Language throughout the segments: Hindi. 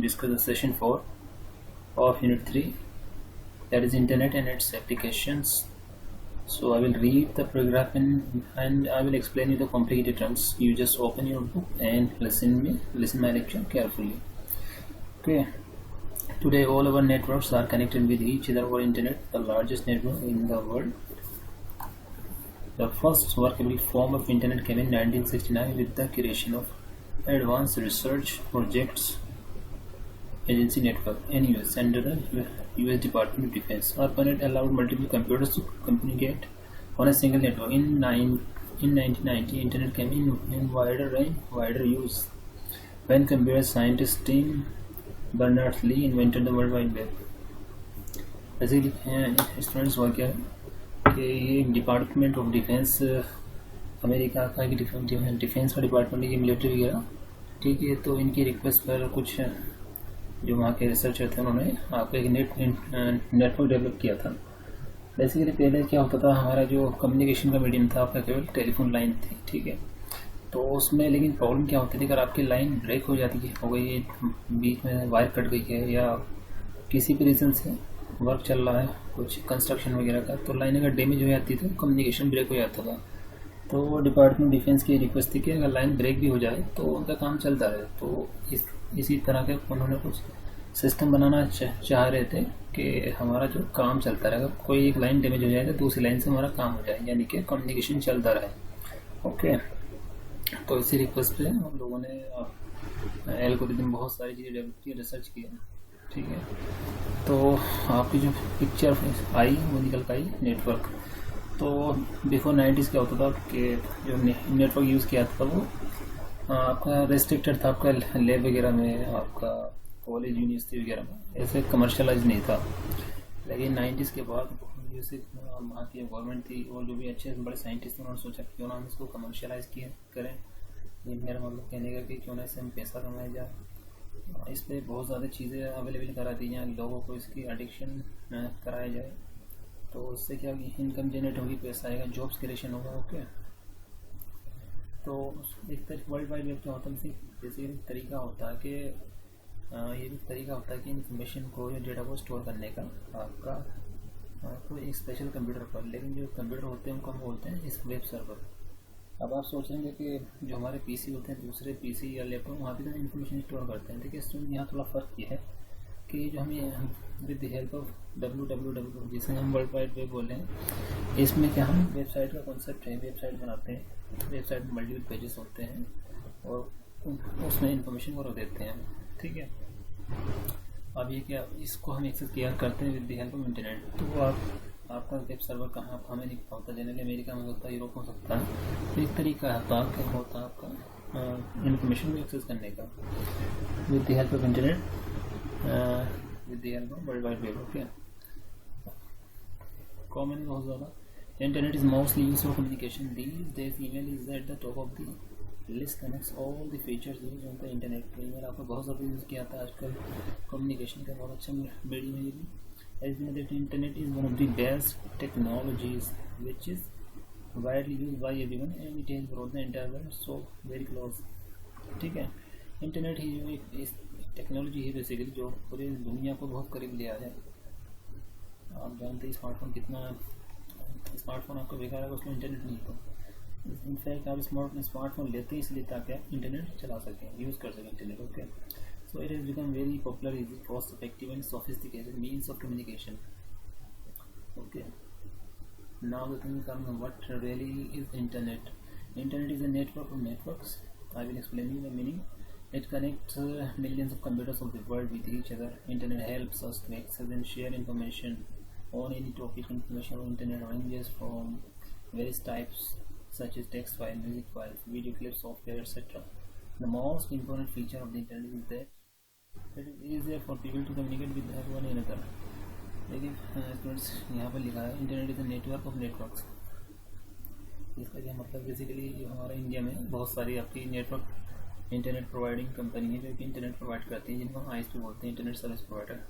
discuss the session 4 of Unit 3, that is Internet and its applications. So I will read the paragraph and I will explain you the complicated terms. You just open your book and listen my lecture carefully. Okay. Today all our networks are connected with each other over Internet, the largest network in the world. The first workable form of Internet came in 1969 with the creation of Advanced Research Projects Agency Network (NUS) under the US Department of Defense. ARPANET allowed multiple computers to communicate on a single network. In 1990, Internet came in wider use when computer scientist Tim Berners-Lee invented the World Wide Web. Basically students हुआ क्या कि ये डिपार्टमेंट ऑफ डिफेंस अमेरिका का डिफेंस का डिपार्टमेंट, ये मिलिट्री वगैरह, ठीक है। तो इनकी रिक्वेस्ट पर कुछ जो वहाँ के रिसर्चर थे उन्होंने आपको एक नेटवर्क डेवलप किया था। बेसिकली पहले क्या होता था, हमारा जो कम्युनिकेशन का मीडियम था आपका केवल टेलीफोन लाइन थी, ठीक है। तो उसमें लेकिन प्रॉब्लम क्या होती थी, अगर आपकी लाइन ब्रेक हो गई बीच में वायर कट गई है या किसी भी रीज़न से वर्क चल रहा है कुछ कंस्ट्रक्शन वगैरह का, तो लाइन अगर डैमेज हो जाती थी तो कम्युनिकेशन ब्रेक हो जाता था। तो डिपार्टमेंट डिफेंस की रिक्वेस्ट थी कि अगर लाइन ब्रेक भी हो जाए तो उनका काम चलता रहे। तो इसी तरह के उन्होंने कुछ सिस्टम बनाना चाह रहे थे कि हमारा जो काम चलता रहे, अगर कोई एक लाइन डैमेज हो जाए तो दूसरी लाइन से हमारा काम हो जाए, यानी कि कम्युनिकेशन चलता रहे। ओके, तो इसी रिक्वेस्ट पे हम लोगों ने एल्गोरिथम बहुत सारी चीज़ें डेवलप की, रिसर्च किया, ठीक है। तो आपकी जो पिक्चर आई वो निकल के आई नेटवर्क। तो बिफोर 90s क्या होता था कि जो नेटवर्क यूज़ किया था वो आपका रेस्ट्रिक्टेड था, आपका लैब वगैरह में, आपका कॉलेज यूनिवर्सिटी वगैरह में, ऐसे कमर्शलाइज नहीं था। लेकिन 90s के बाद जैसे वहाँ की गवर्नमेंट थी और जो भी अच्छे बड़े साइंटिस्ट थे, उन्होंने सोचा क्यों ना हम इसको कमर्शलाइज करें। ये मेरा मतलब कहने का कि क्यों ना इससे हम पैसा कमाया जाए, इस पर बहुत ज़्यादा चीज़ें अवेलेबल करा दी जाए, लोगों को इसकी एडिक्शन कराया जाए। तो इससे क्या होगी, इनकम जनरेट होगी, पैसा आएगा, जॉब्स क्रिएशन होगा। ओके, तो एक वर्ल्ड वाइड वेब क्या होता है, जैसे तरीका होता है कि ये भी तरीका होता है कि इन्फॉर्मेशन को या डेटा को स्टोर करने का आपका तो एक स्पेशल कंप्यूटर पर, लेकिन जो कंप्यूटर होते हैं उनको हम बोलते हैं इस वेब सर्वर। अब आप सोचेंगे कि जो हमारे पीसी होते हैं, दूसरे पीसी या लैपटॉप, वहाँ पे तो इन्फॉर्मेशन स्टोर करते हैं। देखिए स्टूडेंट, यहाँ थोड़ा फ़र्क ये है कि जो हमें with the help of www जिसे हम वर्ल्ड वाइड वेब बोल रहे हैं, इसमें क्या हम वेबसाइट का कॉन्सेप्ट है, वेबसाइट बनाते हैं, वेबसाइट में मल्टीपल पेजेस होते हैं और उसमें इंफॉर्मेशन को रख देते हैं, ठीक है। अब ये क्या, इसको हम एक्सेस किया करते हैं with the help of internet. तो आपका वेब सर्वर कहाँ हमें नहीं पता होता, जनरली अमेरिका में होता है, यूरोप में हो सकता है। तो एक तरीका होता है आपका इंफॉर्मेशन को एक्सेस करने का with the help of internet, with the help of world wide web. Okay, common बहुत ज़्यादा internet is mostly used for communication these days. Email is at the top of the list, connects all the features use on the internet. तो ईमेल आपको बहुत ज़्यादा यूज़ किया था आजकल, कम्युनिकेशन का बहुत अच्छा मीडियम है ये भी। As we know that internet is one of the best technologies which is widely used by everyone and it has brought the entire world so very close, ठीक है। इंटरनेट ही जो एक टेक्नोलॉजी है बेसिकली जो पूरी दुनिया को बहुत करीब ले आया है। आप जानते हैं स्मार्टफोन आपको बेकार है, उसमें इंटरनेट नहीं तो इनफैक्ट आप स्मार्टफोन लेते हैं इसलिए ताकि आप इंटरनेट चला सकें, यूज़ कर सकें internet. Okay, so it has become very popular, easy, cost effective and sophisticated means of communication. Okay, now the thing comes, what really is internet? Internet is a network of networks. I will explain you the meaning. It connects millions of computers of the world with each other. Internet helps us to access and share information on any topic. Information on internet ranges from various types such as text files, music files, video clips, software, etc. The most important feature of the internet is that it is easier for people to communicate with one another. लेकिन स्टूडेंट्स यहाँ पर लिखा है internet is a network of networks. इसका क्या मतलब, बेसिकली जो हमारे इंडिया में बहुत सारी आपकी नेटवर्क इंटरनेट प्रोवाइडिंग कंपनी है जो कि इंटरनेट प्रोवाइड करती है, जिनको हम आईएसपी बोलते हैं, इंटरनेट सर्विस प्रोवाइडर।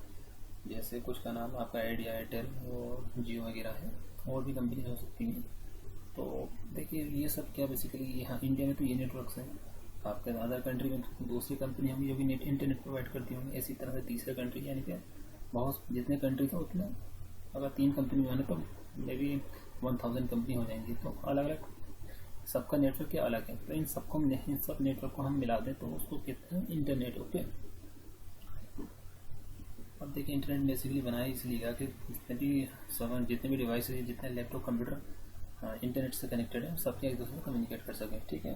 जैसे कुछ का नाम आपका आइडिया, एयरटेल और जियो वगैरह है, और भी कंपनी हो सकती हैं। तो देखिए ये सब क्या बेसिकली यहाँ इंडिया में तो ये नेटवर्क्स हैं, आपके अदर कंट्री में दूसरी कंपनी होंगी जो कि नेट इंटरनेट प्रोवाइड करती होंगी, इसी तरह से तीसरे कंट्री, यानी कि बहुत जितने कंट्री थे उतने, अगर 3 कंपनी बने तो मे बी 1000 कंपनी हो जाएंगी। तो अलग अलग सबका नेटवर्क क्या अलग है, तो इन सब नेटवर्क को हम मिला दें तो उसको कहते हैं इंटरनेट। ओके, अब देखिए इंटरनेट बेसिकली बनाया इसलिए गया कि जितने भी डिवाइस है, जितने लैपटॉप कंप्यूटर इंटरनेट से कनेक्टेड है, सबके एक दूसरे से कम्युनिकेट कर सकें। ठीक है,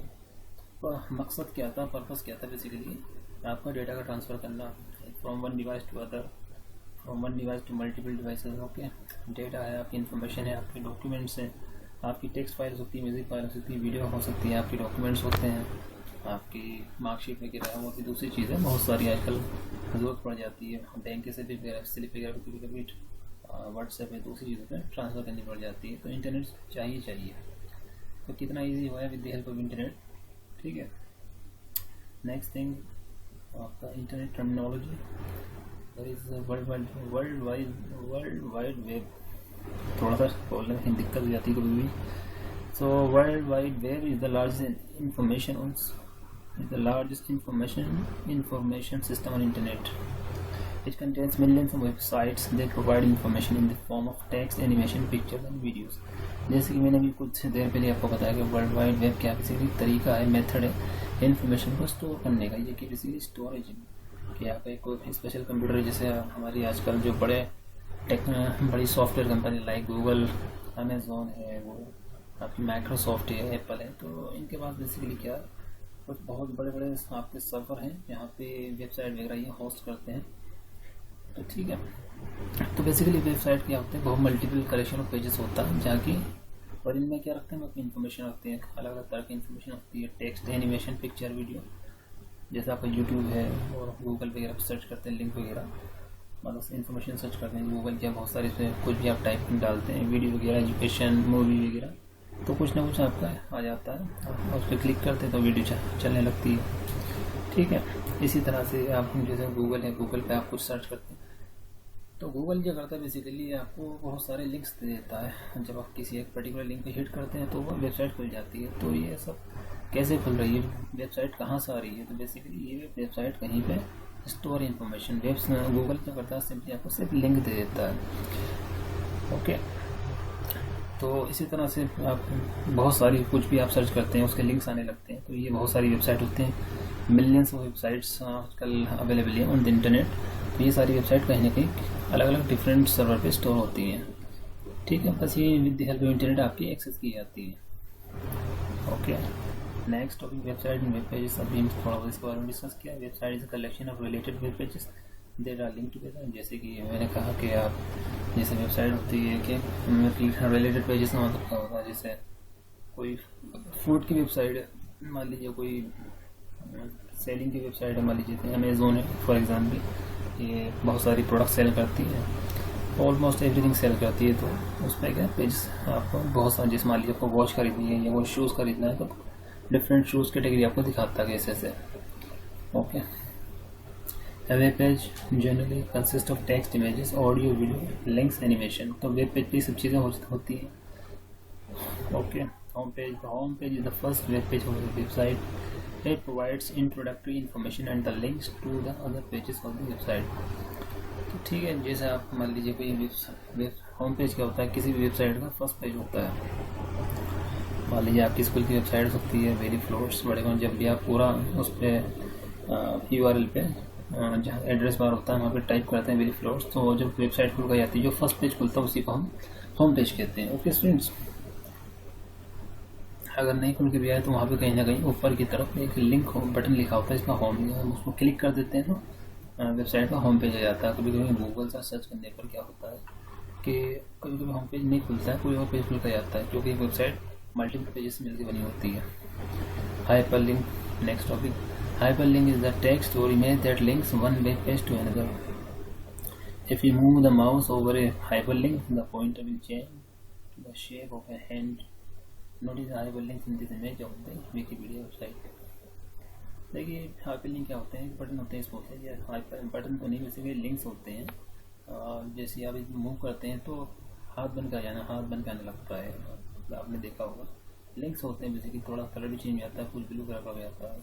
तो मकसद क्या था, पर्पस क्या था, बेसिकली आपका डेटा का ट्रांसफ़र करना from one device to other, from one device to multiple devices. Okay, data है, आपकी इन्फॉर्मेशन है, आपके डॉक्यूमेंट्स हैं, आपकी टेक्स्ट फाइल्स होती है, म्यूज़िक फाइल हो सकती है, वीडियो हो सकती है, आपके डॉक्यूमेंट्स होते हैं, आपकी मार्कशीट वगैरह है, और भी दूसरी चीज़ें बहुत सारी आजकल ज़रूरत पड़ जाती है। बैंक के स्लिप वगैरह कभी कभी व्हाट्सएप है, दूसरी चीज़ों पर ट्रांसफ़र करनी पड़ जाती है, तो इंटरनेट चाहिए। तो कितना ईजी हुआ है with the help of internet. ठीक है, नेक्स्ट थिंग आपका internet terminology, that is world wide web. थोड़ा सा बोलने में दिक्कत हो जाती है कभी भी। So world wide web is the largest information system on internet. It contains millions of websites that provide information in the form of text, animation, pictures and videos. जैसे कि मैंने भी कुछ देर पहले आपको बताया कि वर्ल्ड वाइड वेब क्या बेसिकली तरीका है, मेथड है इन्फॉर्मेशन को स्टोर करने का। ये कि बेसिकली स्टोरेज कि आप एक स्पेशल कंप्यूटर, जैसे हमारी आजकल जो बड़ी software company like Google, Amazon है, वो आपकी माइक्रोसॉफ्ट है, एप्पल है, तो इनके पास बेसिकली क्या कुछ बहुत बड़े बड़े आपके सर्वर हैं यहाँ पे वेबसाइट वगैरह ये होस्ट करते हैं। तो ठीक है, तो बेसिकली वेबसाइट क्या होते हैं, बहुत मल्टीपल कलेक्शन ऑफ पेजेस होता है जहाँ की, और इनमें क्या रखते हैं, अपनी इन्फॉर्मेशन रखते हैं, अलग अलग तरह की इन्फॉर्मेशन होती है, टेक्स्ट, एनिमेशन, पिक्चर, वीडियो। जैसे आपका यूट्यूब है और गूगल वगैरह पर सर्च करते हैं, लिंक वगैरह, मतलब इन्फॉर्मेशन सर्च करते हैं गूगल क्या, बहुत सारे इसमें कुछ भी आप टाइप डालते हैं, वीडियो वगैरह, एजुकेशन, मूवी वगैरह, तो कुछ ना कुछ आपका आ जाता है, और उस पर क्लिक करते हैं तो वीडियो चलने लगती है। ठीक है, इसी तरह से आप जैसे गूगल है, गूगल पे आप कुछ सर्च करते हैं तो गूगल क्या करता है, बेसिकली आपको बहुत सारे लिंक्स दे देता है। जब आप किसी एक पर्टिकुलर लिंक पे हिट करते हैं तो वो वेबसाइट खुल जाती है। तो ये सब कैसे खुल रही है, वेबसाइट कहाँ से आ रही है, तो बेसिकली ये वेबसाइट कहीं पे स्टोर इन्फॉर्मेशन, गूगल क्या करता है, सिंपली आपको सिर्फ लिंक दे देता है। ओके, तो इसी तरह से आप बहुत सारी कुछ भी आप सर्च करते हैं उसके लिंक्स आने लगते हैं। तो ये बहुत सारी वेबसाइट होते हैं, मिलियंस ऑफ वेबसाइट्स आजकल अवेलेबल है ऑन द इंटरनेट। तो ये सारी वेबसाइट कहीं ना कहीं अलग अलग डिफरेंट सर्वर पे स्टोर होती हैं। ठीक है, बस ये with the help of internet आपकी एक्सेस की जाती है। Okay, next topic website and web pages. अभी हम थोड़ा बहुत इसके बारे में डिस्कस किया। Website is a collection of related web pages there are link together. जैसे कि मैंने कहा कि आप जैसे वेबसाइट होती है कि रिलेटेड पेजेस का मतलब क्या होता है, जैसे कोई फूड की वेबसाइट है, मान लीजिए कोई सेलिंग की वेबसाइट है, मान लीजिए अमेजोन है फॉर एग्जांपल, ये बहुत सारी प्रोडक्ट सेल करती है, ऑलमोस्ट एवरीथिंग सेल करती है। तो उस पर क्या पेजेस आपको बहुत सारे, जैसे मान लीजिए आपको वॉच खरीदनी है या वो शूज़ खरीदना है, तो डिफरेंट शूज़ कैटेगरी आपको दिखाता है कैसे। Okay, A web page generally consists of text, images, audio, video, links, animation. तो वेब पेज पे सब चीज़ें होती हैं। Okay, home page is the first web page of the website. It provides introductory information and the links to the other pages of the website. तो ठीक है, जैसे आप मान लीजिए कोई होम पेज क्या होता है, किसी भी वेबसाइट का फर्स्ट पेज होता है। मान लीजिए आपकी स्कूल की वेबसाइट होती है, वेरी फ्लोर्स बड़े, जब भी आप पूरा उस पर URL पे जहाँ एड्रेस बार होता है वहाँ पे टाइप करते हैं वेरी फ्लोर्स, तो जब वेबसाइट खुल गई जाती है जो फर्स्ट पेज खुलता है उसी को हम होम पेज कहते हैं। ओके स्टूडेंट्स, अगर नहीं खुल के भी आए तो वहाँ पे कहीं ना कहीं ऊपर की तरफ एक लिंक बटन लिखा होता है इसका होम, हम उसको क्लिक कर देते हैं तो वेबसाइट का होम पेज आ जाता है। कभी कभी गूगल से सर्च करने पर क्या होता है कि कभी कभी होम पेज नहीं खुलता है, कोई और पेज खुल कर जाता है, क्योंकि वेबसाइट मल्टीपल पेजेस मिलकर बनी होती है। Hyperlink, next topic. Hyperlink is the text or image that links one web page to another. If you move the mouse over a hyperlink, the pointer will change to the shape of a hand. Notice the hyperlinks in this image of the Wikipedia website. देखिए हाइपरलिंक क्या होते हैं, बटन होते हैं इसको, बटन तो नहीं, वैसे लिंक्स होते हैं। जैसे आप इसमें मूव करते हैं तो हाथ बन के आने लगता है, आपने देखा होगा। लिंक्स होते हैं जैसे कि थोड़ा कलर भी चेंज आता है, कुछ ब्लू कलर का भी आता है,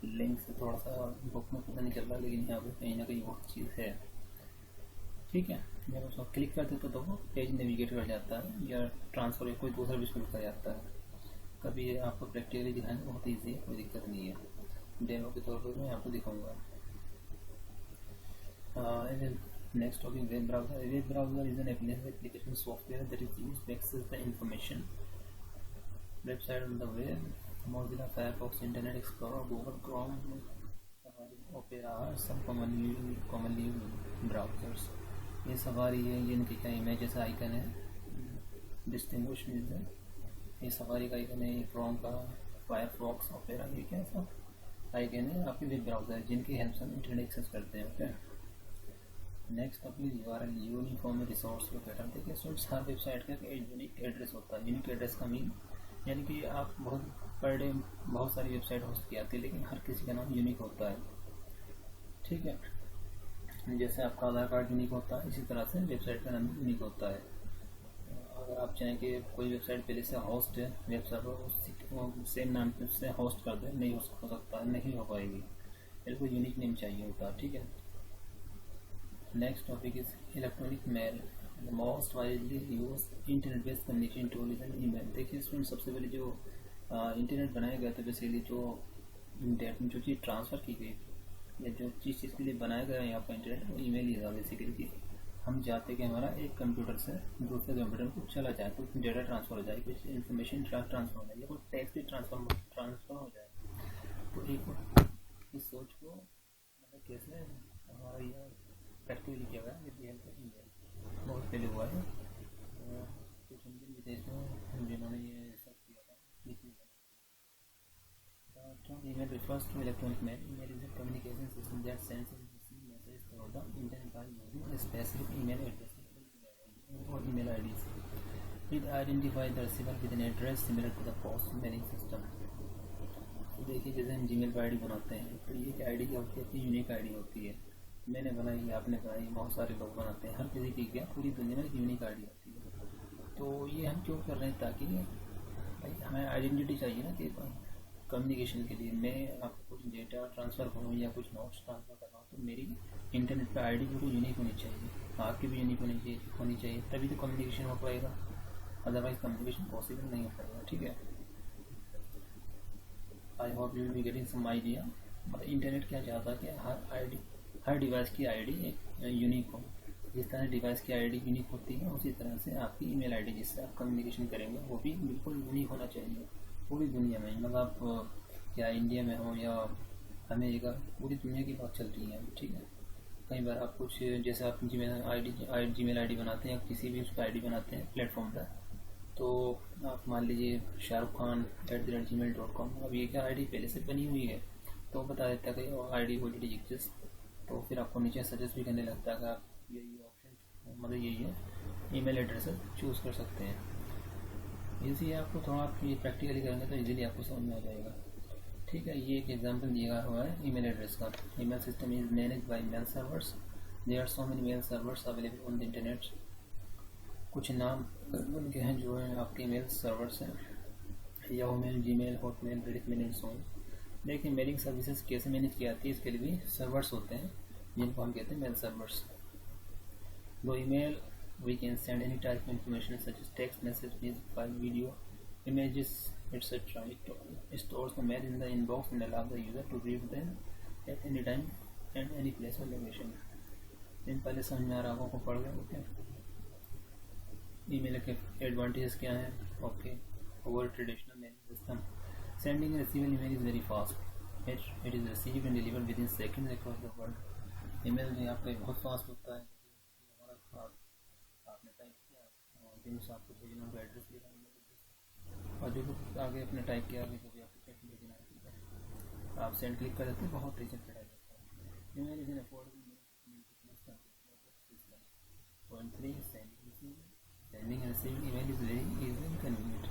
लिंक से थोड़ा सा बुक में पता नहीं चल रहा, लेकिन यहाँ पे कहीं ना कहीं वो चीज़ है। ठीक है, जब उसको क्लिक करते तो वो पेज नेविगेट कर जाता है या ट्रांसफर कोई दूसरा भी शुरू कर जाता है। कभी ये आपको प्रैक्टिकली दिखाना बहुत ईजी है, कोई दिक्कत नहीं है। डेमो के तौर पर मैं आपको दिखाऊंगा। Next topic, web browser. A web browser is an application software that is used to access the information website on the web. Mozilla Firefox, Internet Explorer, Google Chrome, Opera are some commonly used browsers. ये सफारी है, ये इनके क्या इमेज जैसा आइकन है, डिस्टिंग्विश इज है। ये सफारी का आइकन है, ये क्रोम का, फायरफॉक्स, ओपेरा, ये क्या सब आइकन है आपके वेब ब्राउजर जिनकी हेल्प से हम इंटरनेट एक्सेस करते हैं। ओके, नेक्स्ट अपनी URL, यूनिफॉर्म रिसोर्स लोकेटर। देखिए स्टूडेंट्स, हर वेबसाइट का एक यूनिक एड्रेस होता है। यूनिक एड्रेस का मीन यानी कि आप बहुत पर डे बहुत सारी वेबसाइट होस्ट की आती है, लेकिन हर किसी का नाम यूनिक होता है। ठीक है, जैसे आपका आधार कार्ड यूनिक होता है, इसी तरह से वेबसाइट का नाम यूनिक होता है। अगर आप चाहें कि कोई वेबसाइट पहले से होस्ट है, वेब सर्वर उसी सेम नाम से होस्ट कर दे, नहीं हो सकता, नहीं हो पाएगी, बिल्कुल यूनिक नेम चाहिए होता है। ठीक है, next topic is electronic mail. The most widely used internet based communication tool is an email. देखिए स्टूडेंट, सबसे पहले जो इंटरनेट बनाया गया था, बेसिकली जो चीज़ ट्रांसफ़र की गई या जो चीज़ के लिए बनाया गया है यहाँ पर इंटरनेट, वो ईमेल ही था बेसिकली। कि हम चाहते कि हमारा एक कंप्यूटर से दूसरे कंप्यूटर में कुछ चला जाए, कुछ डेटा ट्रांसफ़र हो जाए, कुछ इन्फॉर्मेशन ट्रांसफ़र हो जाए, या कुछ टेक्स्ट भी ट्रांसफ़र हो जाए। तो एक इस सोच को मतलब कैसे हमारा यह प्रैक्टिकली किया गया with the help of email. बहुत पहले हुआ है, कुछ इंडियन विदेश में जिन्होंने ये सब किया था। Email refers to electronic mail. Email is a communication system that sends and receives messages through the internet by using a specific email address or email IDs. It identifies the receiver with an address similar to the post mailing system. तो देखिए, जैसे हम Gmail पर ID बनाते हैं, तो ये एक ID क्या होती है, यूनिक ID होती है। मैंने बनाई, आपने बनाई, बहुत सारे लोग बनाते हैं, हर किसी की क्या पूरी दुनिया में एक यूनिक ID होती है। तो ये हम क्यों कर रहे हैं, ताकि भाई हमें आइडेंटिटी चाहिए ना कि कम्युनिकेशन के लिए मैं आपको कुछ डेटा ट्रांसफ़र करूँ या कुछ नोट्स ट्रांसफ़र कर रहा हूँ, तो मेरी इंटरनेट पर आईडी बिल्कुल यूनिक होनी चाहिए, आपकी भी यूनिक होनी चाहिए, तभी तो कम्युनिकेशन हो पाएगा, अदरवाइज कम्युनिकेशन पॉसिबल नहीं हो पाएगा। ठीक है, I hope you will be getting some idea. मतलब इंटरनेट क्या चाहता है कि हर डिवाइस की आईडी एक यूनिक हो। जिस तरह डिवाइस की आईडी यूनिक होती है, उसी तरह से आपकी ईमेल आईडी जिससे आप कम्युनिकेशन करेंगे वो भी बिल्कुल यूनिक होना चाहिए पूरी दुनिया में। मतलब आप क्या इंडिया में हो या अमेरिका, पूरी दुनिया की बात चल रही है। ठीक है, कई बार आप कुछ जैसे आप जीमेल आईडी बनाते हैं या किसी भी उसका आईडी बनाते हैं प्लेटफॉर्म पर, तो आप मान लीजिए शाहरुख खान @gmail.com। अब ये क्या आईडी पहले से बनी हुई है, तो बता देता है कि आईडी ऑलरेडी एग्जिस्ट। तो फिर आपको नीचे सजेस्ट भी करने लगता है कि आप यही ऑप्शन, मतलब यही है ईमेल एड्रेस चूज़ कर सकते हैं। इसी आपको थोड़ा आप ये प्रैक्टिकली करेंगे तो इजीली आपको समझ में आ जाएगा। ठीक है, ये एक एग्जांपल दिया हुआ है ईमेल एड्रेस का। Email system is manage by mail servers. There are so many mail servers available on the internet. कुछ नाम उनके हैं जो है आपके मेल सर्वर्स हैं, Yahoo mail, Gmail, Hotmail, Rediffmail and so on. देखिए मेलिंग सर्विसेज कैसे मैनेज की जाती है, इसके लिए भी सर्वर्स होते हैं जिनको हम कहते हैं मेल सर्वर्स। दो email we can send any type of information such as text message, music file, video, images, etc. It stores the mail in the inbox and allows the user to read them at any time and any place or location. इन पहले समझ में आ रहा होगा, पढ़ गए। ओके, ईमेल के एडवांटेजेस क्या हैं। Okay, over traditional mailing system, sending and receiving email is very fast. It is received and delivered within seconds across the world. Email में आपका बहुत फास्ट होता है। आपने टाइप किया और दिन से आपको भेजना होगा एड्रेस लिखा है, और जो कुछ आगे अपने टाइप किया आगे जो भी आपको चेक भेजना है, आप सेंड क्लिक कर देते हैं, बहुत तेज चढ़ा जाता है। Email is an affordable system. Point 3, sending end receiving email is very easy and convenient.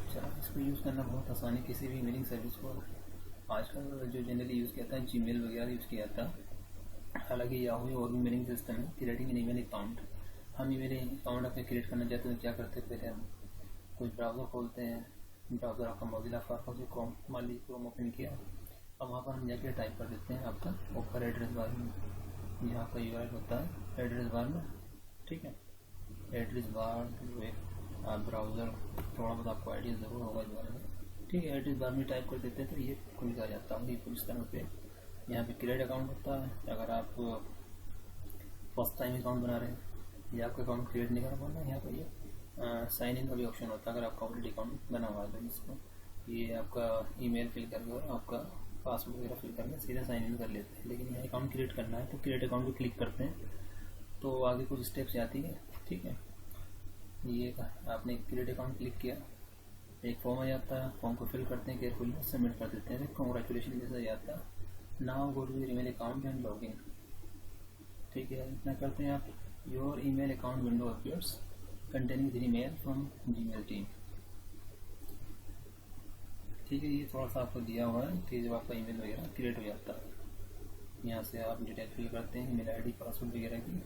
अच्छा, इसको यूज़ करना बहुत आसान है, किसी भी मेलिंग सर्विस को। आजकल जो जनरली यूज़ किया था जीमेल वगैरह यूज़ किया था, हालांकि याहू और भी मेलिंग सिस्टम है। क्रिएटिंग एन ईमेल अकाउंट, हम ईमेल अकाउंट अपने क्रिएट करना चाहते हैं तो क्या करते हैं, पहले हम कोई ब्राउज़र खोलते हैं। ब्राउज़र आपका मोज़िला फायरफॉक्स क्रोम, मान लीजिए क्रोम ओपन किया, अब वहाँ पर हम जाके टाइप कर देते हैं आपका ऊपर एड्रेस बार में, ये आपका URL होता है एड्रेस बार में, ठीक है। एड्रेस बार आप ब्राउज़र थोड़ा बहुत आपको आइडिया ज़रूर होगा इस बारे में, ठीक है। एड्रेस बार में टाइप कर देते हैं तो ये खुल कर जाता है। ये कुछ इस तरह पे यहाँ पे क्रिएट अकाउंट होता है। अगर आप फर्स्ट टाइम अकाउंट बना रहे हैं या आपका अकाउंट क्रिएट नहीं करना है, यहाँ पर ये साइन इन का भी ऑप्शन होता है। अगर आपका ऑलरेडी अकाउंट बना हुआ है तो इसको ये आपका ईमेल फिल करके और आपका पासवर्ड वगैरह फिल करके सीधा साइन इन कर लेते हैं। लेकिन यहाँ अकाउंट क्रिएट करना है तो क्रिएट अकाउंट पे क्लिक करते हैं तो आगे कुछ स्टेप्स आती है, ठीक है। ये आपने क्रिएट अकाउंट क्लिक किया, एक फॉर्म आ जाता है, फॉर्म को फिल करते हैं केयरफुली, सबमिट कर देते हैं, कॉन्ग्रेचुलेशन जैसा जाता है। Now go to your email account and log in, ठीक है। इतना करते हैं आप, your email account window appears containing 3 mail from Gmail team, ठीक है। ये थोड़ा सा आपको दिया हुआ है कि जब आपका ईमेल वगैरह क्रिएट हो जाता है, यहाँ से आप डिटेल फिल करते हैं ईमेल आईडी पासवर्ड वगैरह की,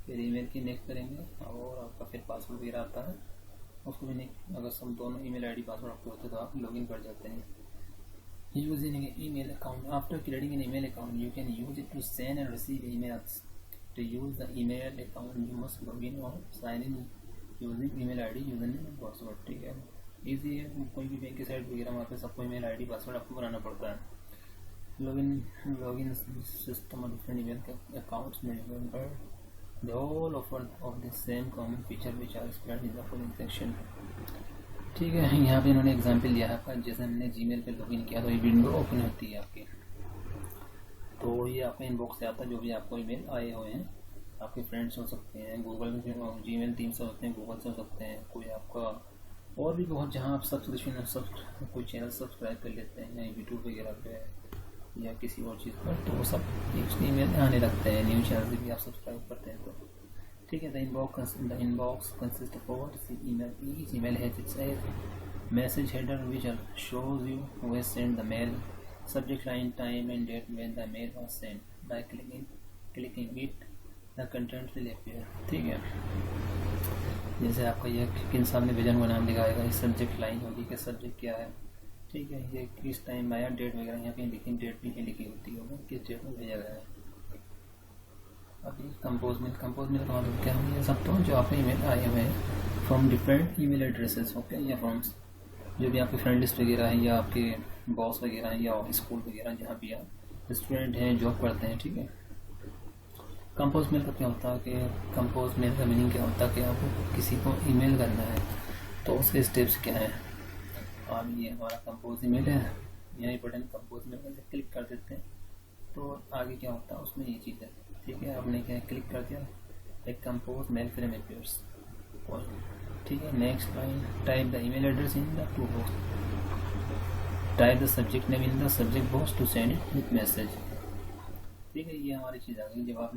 फिर ईमेल की नेक्स्ट करेंगे और आपका फिर पासवर्ड वगैरह आता है उसको भी नेक्स्ट। अगर सब दोनों ईमेल आईडी पासवर्ड आपके होते तो आप लॉगिन कर जाते हैं। Using an email account, after creating an email account you can use it to send and receive emails. To use the email account you must log in or sign in using email ID, username and password, ठीक है। इजी है, कोई भी बैंक की साइट वगैरह वहाँ पे सबको ईमेल आईडी पासवर्ड आपको बनाना पड़ता है। लॉगिन सिस्टम और डिफरेंट ईमेल अकाउंट्स में remember the all offer of the same common feature which are explained in the following section, ठीक है। यहाँ पे इन्होंने एग्जाम्पल दिया है आपका, जैसे हमने जीमेल पे लॉगिन किया तो ये विंडो ओपन होती है आपकी, तो ये आपके इनबॉक्स से आता है जो भी आपको ईमेल आए हुए हैं। आपके फ्रेंड्स हो सकते हैं, गूगल में जीमेल टीम से होते हैं, गूगल से हो सकते हैं, कोई आपका और भी बहुत, जहाँ आप सब्सक्रिप्शन कोई चैनल सब्सक्राइब कर लेते हैं यूट्यूब वगैरह पे या किसी और चीज़ पर, तो वो सब ईमेल आने लगते हैं। न्यूज़ चैनल से भी आप सब्सक्राइब करते हैं तो, ठीक है। The inbox consists of all the email. Each email has its message header which shows you who has sent the mail, subject line, time and date when the mail was sent. By clicking it, the content will appear, ठीक है। जैसे आपका ये किन सामने विजन का नाम दिखाएगा, ये सब्जेक्ट लाइन होगी कि सब्जेक्ट क्या है, ठीक है। ये किस टाइम आया, डेट वगैरह यहाँ पे लिखी, डेट भी लिखी होती होगी किस डेट में भेजा गया है। अभी कंपोज मेल का मतलब क्या है, ये सब तो जो आपके ईमेल आए हुए हैं from different email addresses, okay, या फ्रॉम्स जो भी आपके फ्रेंड लिस्ट वगैरह है या आपके बॉस वगैरह हैं या स्कूल वगैरह जहाँ भी आप स्टूडेंट हैं जॉब करते हैं, ठीक है। कंपोज मेल का क्या होता है कि कंपोज मेल का मीनिंग क्या होता है कि आपको किसी को ईमेल करना है तो उसके स्टेप्स क्या हैं। और ये हमारा कंपोज ईमेल है, यहीं बटन कंपोज मेल पर क्लिक कर देते हैं तो आगे क्या होता है उसमें ये चीज़ है, ठीक है। आपने क्या क्लिक कर दिया, एक कंपोज मेल फ्रेम अपीयर्स, ठीक है। Next line, type the email address in the to box, type the subject name in the subject box to send it with message, ठीक है। ये हमारी चीज़ आ गई। जब आप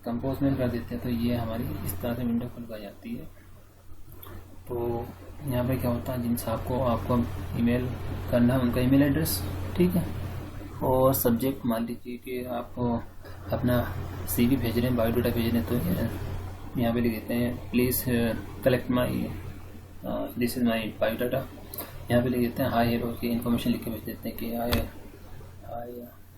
कंपोज मेल कर देते हैं तो ये हमारी इस तरह से विंडो खुल जाती है। तो यहाँ पे क्या होता है, जिनसे आपको ईमेल करना है उनका ईमेल एड्रेस, ठीक है। और सब्जेक्ट मान लीजिए कि आप अपना CV भेज रहे हैं, बायोडाटा भेज रहे हैं, तो यहाँ पे लिख देते हैं please collect my this is my biodata. यहाँ पे लिख देते हैं हाई हीरो की इन्फॉर्मेशन लिख के भेज देते हैं कि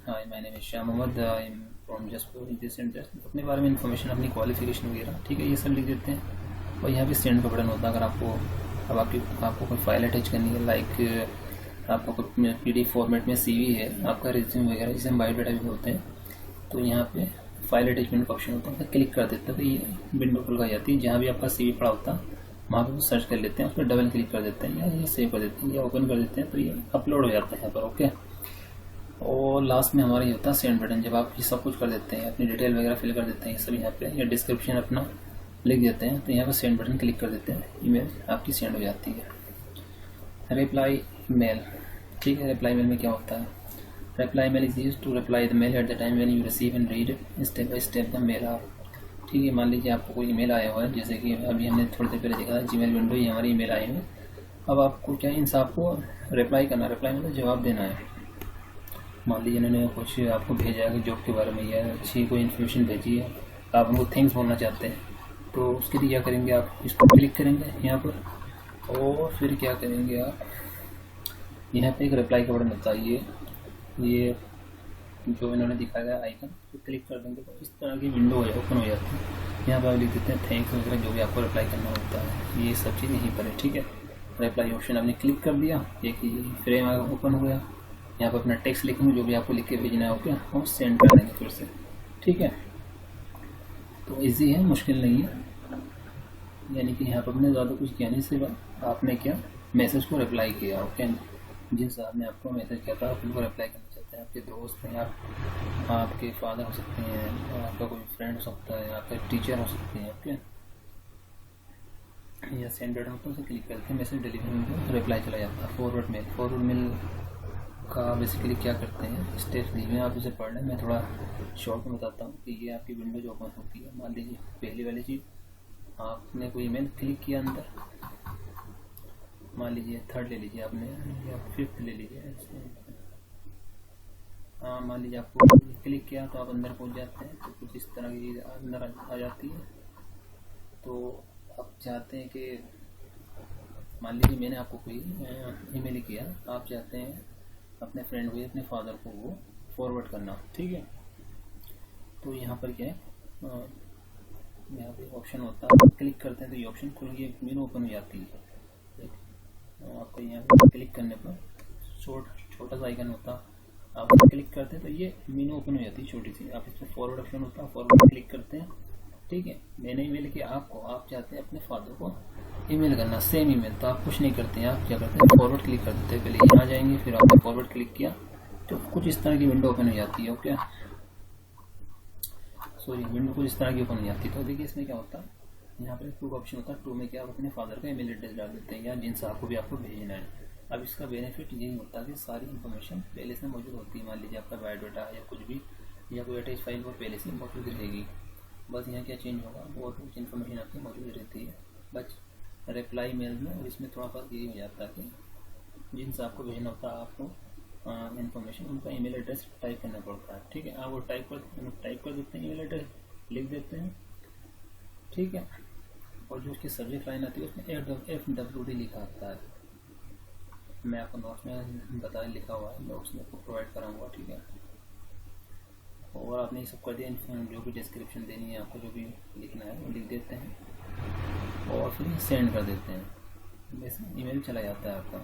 hi my name is Shah Mohammad, I am from Jaspur, this and that, अपने बारे में इन्फॉर्मेशन, अपनी क्वालिफिकेशन वगैरह, ठीक है। ये सब लिख देते हैं और यहाँ पे सेंड का बटन होता है। अगर आपको कोई फाइल अटैच करनी है, लाइक आपका कोई PDF फॉर्मेट में CV है, आपका रिज्यूम वगैरह जिसे हम बायोडाटा भी बोलते हैं, तो यहाँ पे फाइल अटैचमेंट का ऑप्शन होता है, क्लिक कर देते हैं तो ये विंडो खुल जाती है। जहाँ भी आपका CV पड़ा होता है वहाँ पे सर्च कर लेते हैं, उस पर डबल क्लिक कर देते हैं या ये सेव कर देते हैं या ओपन कर देते हैं तो ये अपलोड हो जाता है यहाँ पर, ओके। और लास्ट में हमारा ये होता है सेंड बटन। जब आप ये सब कुछ कर देते हैं, अपनी डिटेल वगैरह फिल कर देते हैं, ये सब यहाँ पे या डिस्क्रिप्शन अपना लिख देते हैं तो यहाँ पर सेंड बटन क्लिक कर देते हैं, ईमेल आपकी सेंड हो जाती है। रिप्लाई मेल, ठीक है। रिप्लाई मेल में क्या होता है, reply mail is used to reply the mail at the time when you receive and read step by step the mail are, ठीक है। मान लीजिए आपको कोई ईमेल आया हुआ है, जैसे कि अभी हमने थोड़ी देर पहले देखा जीमेल विंडो, ये हमारे ईमेल आए हैं। अब आपको क्या इन सबको रिप्लाई करना, रिप्लाई मतलब जवाब देना है। मान लीजिए इन्होंने कुछ आपको भेजा है जॉब के बारे में या अच्छी कोई इन्फॉर्मेशन भेजी है, आप उनको थैंक्स बोलना चाहते हैं, तो उसके लिए क्या करेंगे, आप इसको क्लिक करेंगे यहाँ पर और फिर क्या करेंगे, आप यहाँ पे एक रिप्लाई का बटन होता है, ये जो इन्होंने दिखाया गया आइकन तो क्लिक कर देंगे तो इस तरह की विंडो ओपन हो जाती है। यहाँ पर आप लिख देते हैं थैंक्स वगैरह जो भी आपको रिप्लाई करना होता है, ये सब चीज़ यहीं पर है। ठीक है, रिप्लाई ऑप्शन आपने क्लिक कर दिया, एक फ्रेम ओपन हो गया। यहाँ पर अपना टेक्स्ट लिखेंगे जो भी आपको लिख के भेजना है, ओके, और सेंड कर देंगे फिर से। ठीक है, तो ईजी है, मुश्किल नहीं है। यानी कि यहाँ पर हमने ज़्यादा कुछ किया नहीं, सिर्फ आपने क्या मैसेज को रिप्लाई किया। ओके, जिन साहब ने आपको मैसेज किया था आप उनको रिप्लाई करना चाहते हैं, आपके दोस्त हैं, आपके फादर हो सकते हैं, आपका कोई फ्रेंड हो सकता है, आपका टीचर हो सकते हैं। ओके, या सेंड बटन होता है, उसे क्लिक करके मैसेज डिलीवरी में रिप्लाई चला जाता है। फॉरवर्ड मेल का बेसिकली क्या करते हैं स्टेप्स दी हुए, आप उसे पढ़ लें। मैं थोड़ा शॉर्ट में बताता हूँ कि ये आपकी विंडो जो ओपन होती है, मान लीजिए पहली वाली चीज़, आपने कोई ईमेल क्लिक किया अंदर, मान लीजिए थर्ड ले लीजिए आपने, या फिफ्थ ले लीजिए, हाँ मान लीजिए आपको क्लिक किया तो आप अंदर पहुंच जाते हैं। तो कुछ इस तरह की चीज़ अंदर आ जाती है। तो आप चाहते हैं कि मान लीजिए मैंने आपको कोई ईमेल किया, आप चाहते हैं अपने फ्रेंड को, अपने फादर को वो फॉरवर्ड करना। ठीक है, तो यहाँ पर क्या है, यहाँ पे ऑप्शन होता है, क्लिक करते हैं तो ये ऑप्शन खुल के मेनू ओपन हो जाती है। आपको यहाँ पे क्लिक करने पर छोटा सा आइकन होता है, आप क्लिक करते हैं तो ये मेनू ओपन हो जाती है छोटी सी। आप इस पर फॉरवर्ड ऑप्शन होता है, फॉरवर्ड क्लिक करते हैं। ठीक है, मैंने ईमेल किया आपको, आप चाहते हैं अपने फादर को ईमेल करना सेम ईमेल, तो आप कुछ नहीं करते हैं, आप क्या करते हैं फॉरवर्ड क्लिक कर देते हैं। पहले यहाँ जाएंगे, फिर आपने फॉरवर्ड क्लिक किया तो कुछ इस तरह की विंडो ओपन हो जाती है। ओके, सॉरी, विंडो कुछ इस तरह की ओपन हो जाती है। तो देखिए इसमें क्या होता है, यहाँ पर टू का ऑप्शन होता है। टू में क्या आप अपने फादर का ईमेल एड्रेस डाल देते हैं या जिनसे आपको भी आपको भेजना है। अब इसका बेनिफिट यही होता है कि सारी इन्फॉर्मेशन पहले से मौजूद होती है। मान लीजिए आपका बायोडाटा या कुछ भी, या कोई अटैच फाइल वो पहले से मौजूद रहेगी। बस यहाँ क्या चेंज होगा, वो कुछ इन्फॉर्मेशन आपकी मौजूद रहती है। बस रिप्लाई मेल में और इसमें थोड़ा सा यही हो जाता है कि जिनसे आपको भेजना होता है आपको इन्फॉर्मेशन, उनका ईमेल एड्रेस टाइप करना पड़ता है। ठीक है, आप वो टाइप कर देते हैं, ईमेल एड्रेस लिख देते हैं। ठीक है, और जो उसकी सब्जेक्ट लाइन आती है उसमें FWD लिखा आता है। मैं आपको नोट्स में बताया, लिखा हुआ है, नोट्स में आपको प्रोवाइड कराऊंगा। ठीक है, और आपने ये सब कर दिया, जो भी डिस्क्रिप्शन देनी है आपको, जो भी लिखना है वो लिख देते हैं और फिर सेंड कर देते हैं। वैसे ईमेल चला जाता है आपका।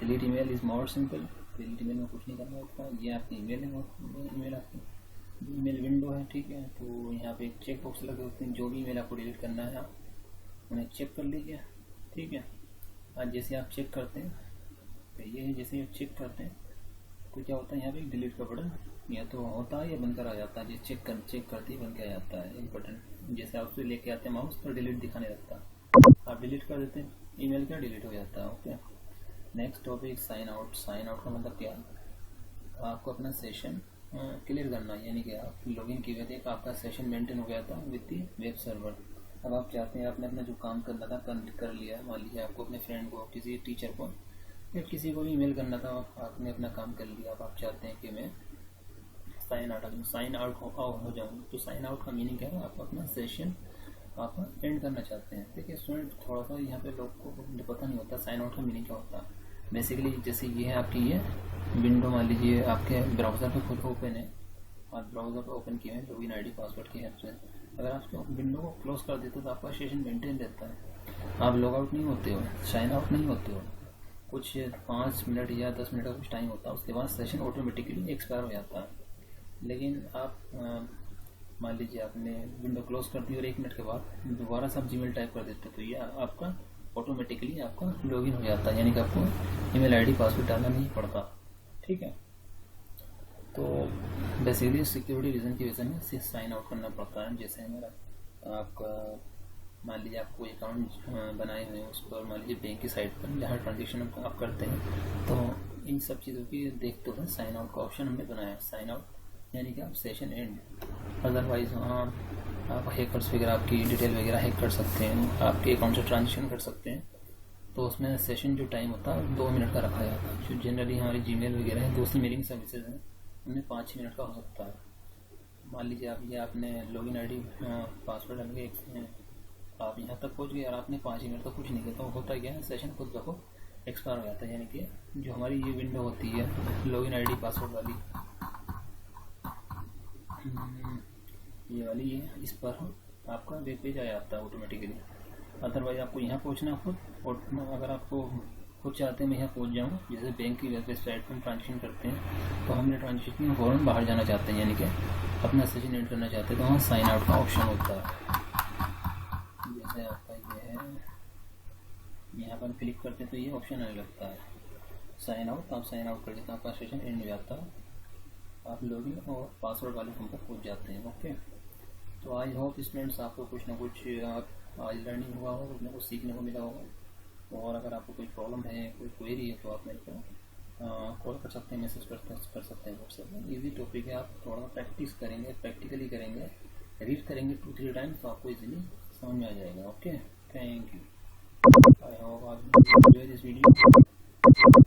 Delete email is more simple. Delete email में कुछ नहीं करना होता, ये आपकी ईमेल है, ईमेल आपकी ईमेल विंडो है। ठीक है, तो यहाँ पे एक चेक बॉक्स लगे होते हैं, जो भी ईमेल आपको डिलीट करना है आप उन्हें चेक कर लीजिए। ठीक है, आज जैसे आप चेक करते हैं तो ये है, जैसे आप चेक करते हैं तो क्या होता है, यहाँ पे एक डिलीट का बटन या तो होता है या बनकर आ जाता है। चेक करते ही बन के आ जाता है एक बटन। जैसे आप उसे लेके आते हैं माउस तो डिलीट दिखाने लगता है, आप डिलीट कर देते हैं, ईमेल का डिलीट हो जाता है। Okay, next topic sign out. Sign out का मतलब क्या, आपको अपना सेशन क्लियर करना, यानी कि आप लॉगिन किए हुए थे, आपका सेशन मेंटेन हो गया था विद दी वेब सर्वर। अब आप चाहते हैं आपने अपना जो काम करना था कर लिया। मान लीजिए आपको अपने फ्रेंड को, किसी टीचर को या किसी को भी ईमेल करना था, आपने अपना काम कर लिया। अब आप चाहते हैं कि मैं साइन आउट हो जाऊँ। तो साइन आउट का मीनिंग क्या है, आप अपना सेशन आप एंड करना चाहते हैं। देखिए स्टूडेंट, थोड़ा सा यहाँ पे लोग को पता नहीं होता साइन आउट का मीनिंग क्या होता है। बेसिकली जैसे ये है आपकी ये विंडो, मान लीजिए आपके ब्राउज़र पे खुद ओपन है, आप ब्राउज़र पे ओपन किए हैं लॉगिन आईडी पासवर्ड की हेल्प से। अगर आप विंडो को क्लोज कर देते हो तो आपका सेशन मेंटेन रहता है, आप लॉग आउट नहीं होते हो, साइन आउट नहीं होते हो। कुछ 5 मिनट या 10 मिनट का कुछ टाइम होता है, उसके बाद सेशन ऑटोमेटिकली एक्सपायर हो जाता है। लेकिन आप मान लीजिए आपने विंडो क्लोज कर दी और 1 मिनट के बाद दोबारा से आप जीमेल टाइप कर देते तो ये आपका ऑटोमेटिकली आपका लॉगिन हो जाता है, यानी कि आपको ईमेल आईडी पासवर्ड डालना नहीं पड़ता। ठीक है, तो बेसिकली सिक्योरिटी रीज़न की वजह से साइन आउट करना पड़ता है। जैसे हमारा आपका मान लीजिए आप कोई अकाउंट बनाए हुए हैं, उस पर मान लीजिए बैंक की साइट पर जहाँ ट्रांजेक्शन आप करते हैं, तो इन सब चीज़ों की देखते हुए साइन आउट का ऑप्शन हमने बनाया। साइन आउट यानी कि आप सेशन एंड, अदरवाइज वहाँ आप हैकर्स वगैरह आपकी डिटेल वगैरह हैक कर सकते हैं, आपके अकाउंट से ट्रांजेक्शन कर सकते हैं। तो उसमें सेशन जो टाइम होता है 2 मिनट का रखा जाता है। जो जनरली हमारी जीमेल वगैरह है, दूसरी मेलिंग सर्विसेज हैं, उनमें 5-6 मिनट का हो सकता है। मान लीजिए आप ये आपने लॉगिन आईडी पासवर्ड डाल के आप यहाँ तक पहुँच गए और आपने 5 मिनट तक कुछ नहीं किया, तो होता क्या है सेशन खुद का खुद एक्सपायर हो जाता है, यानी कि जो हमारी ये विंडो होती है लॉगिन आईडी पासवर्ड वाली, ये वाली है, इस पर आपका वेब पेज आ जाता है ऑटोमेटिकली। अदरवाइज आपको यहाँ पहुँचना खुद, और अगर आपको खुद चाहते हैं मैं यहाँ पहुँच जाऊँ, जैसे बैंक की वेबसाइट पर ट्रांजेक्शन करते हैं तो हमने ट्रांजेक्शन फौरन बाहर जाना चाहते हैं, यानी कि अपना सेशन एंटर करना चाहते हैं, तो वहाँ साइन आउट का ऑप्शन होता है। जैसे आपका ये है, यहाँ पर क्लिक करते तो ये ऑप्शन आने लगता है साइन आउट, आप साइन आउट कर देते हैं, आपका सेशन एंड हो जाता है, आप लॉगिन और पासवर्ड वाले फॉर्म पर पहुँच जाते हैं। ओके, तो आई होप स्टूडेंट्स आपको कुछ ना कुछ आज लर्निंग हुआ हो, कुछ ना कुछ सीखने को मिला होगा। और अगर आपको कोई प्रॉब्लम है, कोई क्वेरी है, तो आप मेरे को कॉल कर सकते हैं, मैसेज कर सकते हैं व्हाट्सएप में। इजी टॉपिक है, आप थोड़ा प्रैक्टिस करेंगे, प्रैक्टिकली करेंगे, रीड करेंगे 2-3 टाइम्स, तो आपको इजीली समझ में आ जाएगा। Okay, thank you, I hope आप एंजॉय दिस वीडियो।